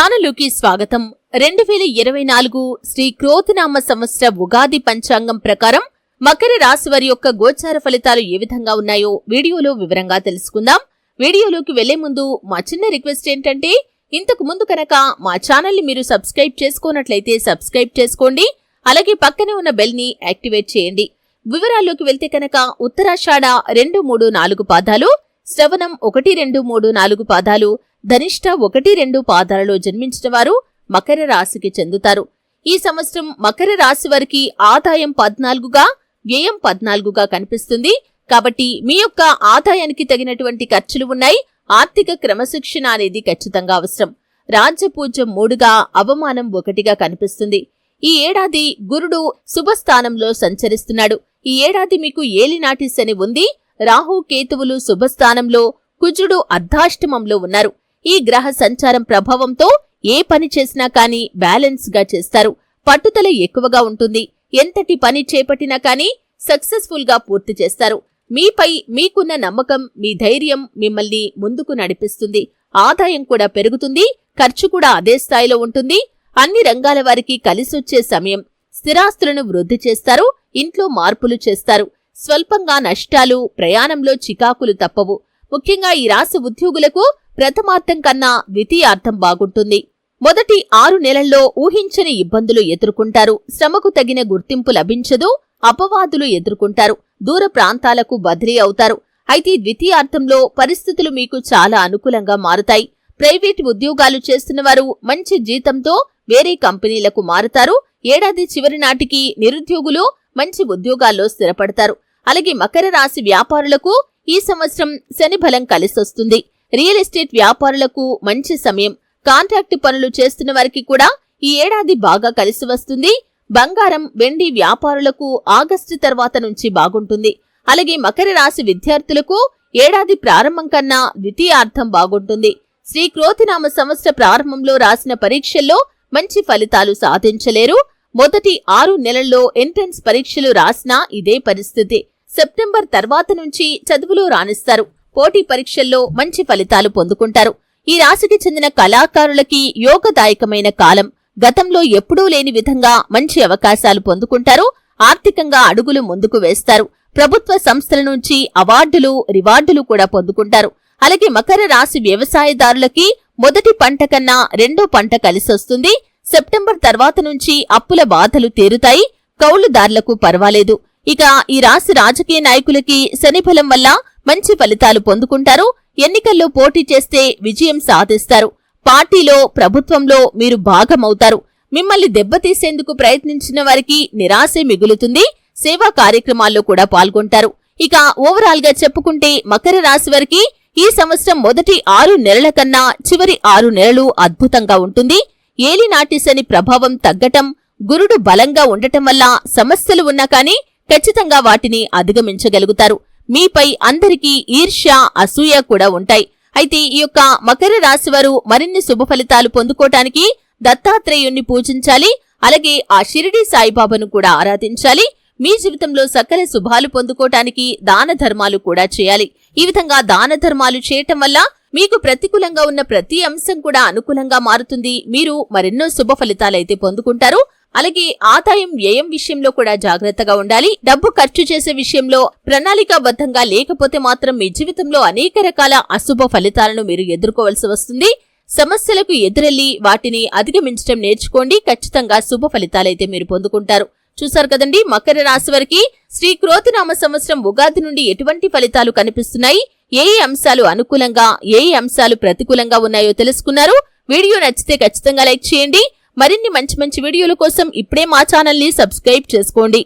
ఛానలుకి స్వాగతం. 2024 శ్రీ క్రోతినామ సంవత్సర ఉగాది పంచాంగం ప్రకారం మకర రాశి వారి యొక్క గోచార ఫలితాలు ఏ విధంగా ఉన్నాయో వీడియోలో వివరంగా తెలుసుకుందాం. వీడియోలోకి వెళ్లే ముందు మా చిన్న రిక్వెస్ట్ ఏంటంటే, ఇంతకు ముందు కనుక మా ఛానల్ ని మీరు సబ్స్క్రైబ్ చేసుకోనట్లయితే సబ్స్క్రైబ్ చేసుకోండి. అలాగే పక్కనే ఉన్న బెల్ ని యాక్టివేట్ చేయండి. వివరాల్లోకి వెళ్తే కనుక ఉత్తరాషాఢ 2, 3, 4 పాదాలు, శ్రవణం 1, 2, 3, 4 పాదాలు, ధనిష్ట 1, 2 పాదాలలో జన్మించిన వారు మకర రాశికి చెందుతారు. ఈ సంవత్సరం మకర రాశి వారికి ఆదాయం 14గా, వ్యయం 14గా కనిపిస్తుంది. కాబట్టి మీ యొక్క ఆదాయానికి తగినటువంటి ఖర్చులు ఉన్నాయి. ఆర్థిక క్రమశిక్షణ అనేది ఖచ్చితంగా అవసరం. రాజ్యపూజ్యం 3గా, అవమానం 1గా కనిపిస్తుంది. ఈ ఏడాది గురుడు శుభస్థానంలో సంచరిస్తున్నాడు. ఈ ఏడాది మీకు ఏలినాటి శని ఉంది. రాహు కేతువులు శుభస్థానంలో, కుజుడు అర్ధాష్టమంలో ఉన్నారు. ఈ గ్రహ సంచారం ప్రభావంతో ఏ పని చేసినా కానీ బ్యాలెన్స్ గా చేస్తారు. పట్టుదల ఎక్కువగా ఉంటుంది. ఎంతటి పని చేపట్టినా కానీ సక్సెస్ఫుల్ గా పూర్తి చేస్తారు. మీపై మీకున్న నమ్మకం, మీ ధైర్యం మిమ్మల్ని ముందుకు నడిపిస్తుంది. ఆదాయం కూడా పెరుగుతుంది. ఖర్చు కూడా అదే స్థాయిలో ఉంటుంది. అన్ని రంగాల వారికి కలిసొచ్చే సమయం. స్థిరాస్తులను వృద్ధి చేస్తారు. ఇంట్లో మార్పులు చేస్తారు. స్వల్పంగా నష్టాలు, ప్రయాణంలో చికాకులు తప్పవు. ముఖ్యంగా ఈ రాశి ఉద్యోగులకు ప్రథమార్థం కన్నా ద్వితీయార్థం బాగుంటుంది. మొదటి 6 నెలల్లో ఊహించని ఇబ్బందులు ఎదుర్కొంటారు. శ్రమకు తగిన గుర్తింపు లభించదు. అపవాదులు ఎదుర్కొంటారు. దూర ప్రాంతాలకు బదిలీ అవుతారు. అయితే ద్వితీయార్థంలో పరిస్థితులు మీకు చాలా అనుకూలంగా మారుతాయి. ప్రైవేటు ఉద్యోగాలు చేస్తున్నవారు మంచి జీతంతో వేరే కంపెనీలకు మారుతారు. ఏడాది చివరి నాటికి నిరుద్యోగులు మంచి ఉద్యోగాల్లో స్థిరపడతారు. అలాగే మకర రాశి వ్యాపారులకు ఈ సంవత్సరం శని బలం కలిసొస్తుంది. రియల్ ఎస్టేట్ వ్యాపారులకు మంచి సమయం. కాంట్రాక్టు పనులు చేస్తున్న వారికి కూడా ఈ ఏడాది బాగా కలిసి వస్తుంది. బంగారం, వెండి వ్యాపారులకు ఆగస్టు తర్వాత నుంచి బాగుంటుంది. అలాగే మకర రాశి విద్యార్థులకు ఏడాది ప్రారంభం కన్నా ద్వితీయార్థం బాగుంటుంది. శ్రీ క్రోతినామ సంవత్సర ప్రారంభంలో రాసిన పరీక్షల్లో మంచి ఫలితాలు సాధించలేరు. మొదటి 6 నెలల్లో ఎంట్రన్స్ పరీక్షలు రాసినా ఇదే పరిస్థితి. సెప్టెంబర్ తర్వాత నుంచి చదువులో రాణిస్తారు. పోటీ పరీక్షల్లో మంచి ఫలితాలు పొందుకుంటారు. ఈ రాశికి చెందిన కళాకారులకి యోగదాయకమైన కాలం. గతంలో ఎప్పుడూ లేని విధంగా మంచి అవకాశాలు పొందుకుంటారు. ఆర్థికంగా అడుగులు ముందుకు వేస్తారు. ప్రభుత్వ సంస్థల నుంచి అవార్డులు, రివార్డులు కూడా పొందుకుంటారు. అలాగే మకర రాశి వ్యవసాయదారులకి మొదటి పంట కన్నా రెండో పంట కలిసొస్తుంది. సెప్టెంబర్ తర్వాత నుంచి అప్పుల బాధలు తీరుతాయి. కౌలుదారులకు పర్వాలేదు. ఇక ఈ రాశి రాజకీయ నాయకులకి శని బలం వల్ల మంచి ఫలితాలు పొందుకుంటారు. ఎన్నికల్లో పోటీ చేస్తే విజయం సాధిస్తారు. పార్టీలో, ప్రభుత్వంలో మీరు భాగమవుతారు. మిమ్మల్ని దెబ్బతీసేందుకు ప్రయత్నించిన వారికి నిరాశే మిగులుతుంది. సేవా కార్యక్రమాల్లో కూడా పాల్గొంటారు. ఇక ఓవరాల్ గా చెప్పుకుంటే మకర రాశి వారికి ఈ సంవత్సరం మొదటి 6 నెలల కన్నా చివరి 6 నెలలు అద్భుతంగా ఉంటుంది. ఏలినాటి శని ప్రభావం తగ్గటం, గురుడు బలంగా ఉండటం వల్ల సమస్యలు ఉన్నా కానీ ఖచ్చితంగా వాటిని అధిగమించగలుగుతారు. మీపై అందరికీ ఈర్ష్య, అసూయ కూడా ఉంటాయి. అయితే ఈ యొక్క మకర రాశివారు మరిన్ని శుభ ఫలితాలు పొందుకోవటానికి దత్తాత్రేయుణ్ణి పూజించాలి. అలాగే ఆ షిరిడి సాయిబాబాను కూడా ఆరాధించాలి. మీ జీవితంలో సకల శుభాలు పొందుకోవటానికి దాన ధర్మాలు కూడా చేయాలి. ఈ విధంగా దాన ధర్మాలు చేయటం వల్ల మీకు ప్రతికూలంగా ఉన్న ప్రతి అంశం కూడా అనుకూలంగా మారుతుంది. మీరు మరెన్నో శుభ ఫలితాలైతే పొందుకుంటారు. అలాగే ఆదాయం, వ్యయం విషయంలో కూడా జాగ్రత్తగా ఉండాలి. డబ్బు ఖర్చు చేసే విషయంలో ప్రణాళికాబద్ధంగా లేకపోతే మాత్రం మీ జీవితంలో అనేక రకాల అశుభ ఫలితాలను మీరు ఎదుర్కోవాల్సి వస్తుంది. సమస్యలకు ఎదురెళ్లి వాటిని అధిగమించడం నేర్చుకోండి. ఖచ్చితంగా శుభ ఫలితాలైతే మీరు పొందుకుంటారు. చూశారు కదండి, మకర రాశి వారికి శ్రీ క్రోతినామ సంవత్సరం ఉగాది నుండి ఎటువంటి ఫలితాలు కనిపిస్తున్నాయి, ఏ అంశాలు అనుకూలంగా, ఏ అంశాలు ప్రతికూలంగా ఉన్నాయో తెలుసుకున్నారు. వీడియో నచ్చితే ఖచ్చితంగా లైక్ చేయండి. మరిన్ని మంచి మంచి వీడియోల కోసం ఇప్పుడే మా ఛానల్ ని సబ్స్క్రైబ్ చేసుకోండి.